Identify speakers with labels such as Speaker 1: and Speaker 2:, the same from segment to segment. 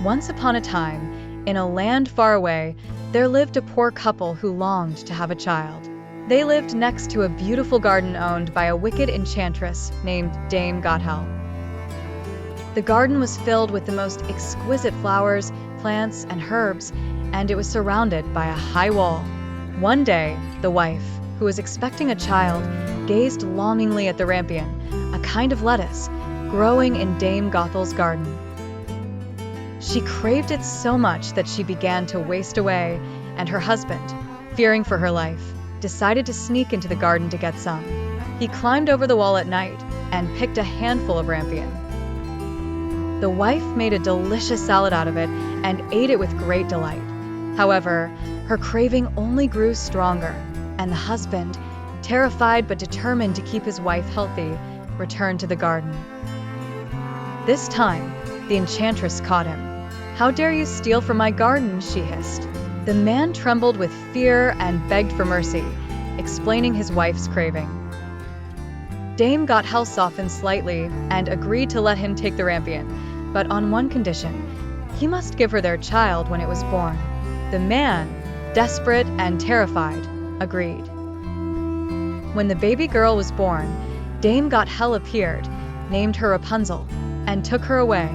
Speaker 1: Once upon a time, in a land far away, there lived a poor couple who longed to have a child. They lived next to a beautiful garden owned by a wicked enchantress named Dame Gothel. The garden was filled with the most exquisite flowers, plants, and herbs, and it was surrounded by a high wall. One day, the wife, who was expecting a child, gazed longingly at the rampion, a kind of lettuce, growing in Dame Gothel's garden. She craved it so much that she began to waste away, and her husband, fearing for her life, decided to sneak into the garden to get some. He climbed over the wall at night and picked a handful of rampion. The wife made a delicious salad out of it and ate it with great delight. However, her craving only grew stronger, and the husband, terrified but determined to keep his wife healthy, returned to the garden. This time, the enchantress caught him. "How dare you steal from my garden?" she hissed. The man trembled with fear and begged for mercy, explaining his wife's craving. Dame Gothel softened slightly and agreed to let him take the rampion, but on one condition: he must give her their child when it was born. The man, desperate and terrified, agreed. When the baby girl was born, Dame Gothel appeared, named her Rapunzel, and took her away.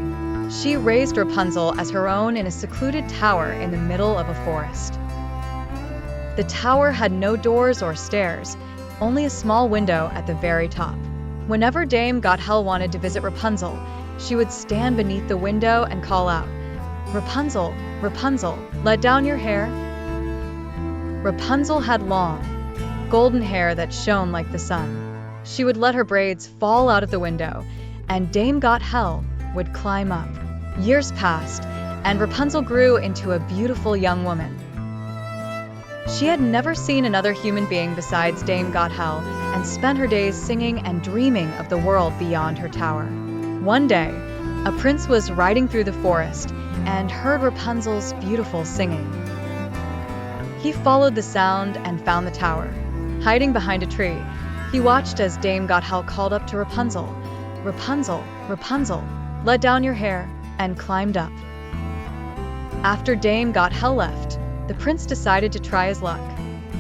Speaker 1: She raised Rapunzel as her own in a secluded tower in the middle of a forest. The tower had no doors or stairs, only a small window at the very top. Whenever Dame Gothel wanted to visit Rapunzel, she would stand beneath the window and call out, "Rapunzel, Rapunzel, let down your hair." Rapunzel had long, golden hair that shone like the sun. She would let her braids fall out of the window, and Dame Gothel would climb up. Years passed, and Rapunzel grew into a beautiful young woman. She had never seen another human being besides Dame Gothel, and spent her days singing and dreaming of the world beyond her tower. One day, a prince was riding through the forest and heard Rapunzel's beautiful singing. He followed the sound and found the tower. Hiding behind a tree, he watched as Dame Gothel called up to Rapunzel, "Rapunzel, Rapunzel, let down your hair," and climbed up. After Dame Gothel left, the prince decided to try his luck.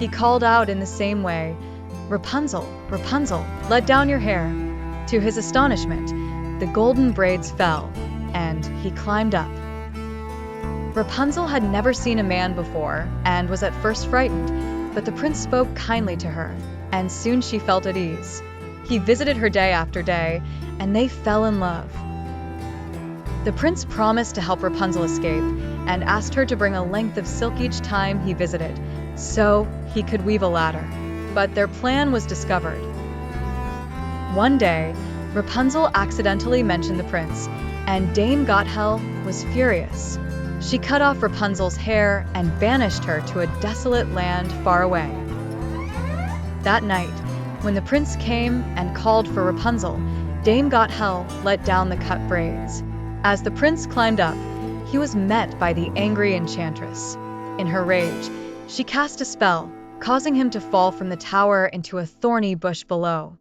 Speaker 1: He called out in the same way, "Rapunzel, Rapunzel, let down your hair." To his astonishment, the golden braids fell, and he climbed up. Rapunzel had never seen a man before and was at first frightened, but the prince spoke kindly to her, and soon she felt at ease. He visited her day after day, and they fell in love. The prince promised to help Rapunzel escape and asked her to bring a length of silk each time he visited, so he could weave a ladder. But their plan was discovered. One day, Rapunzel accidentally mentioned the prince, and Dame Gothel was furious. She cut off Rapunzel's hair and banished her to a desolate land far away. That night, when the prince came and called for Rapunzel, Dame Gothel let down the cut braids. As the prince climbed up, he was met by the angry enchantress. In her rage, she cast a spell, causing him to fall from the tower into a thorny bush below.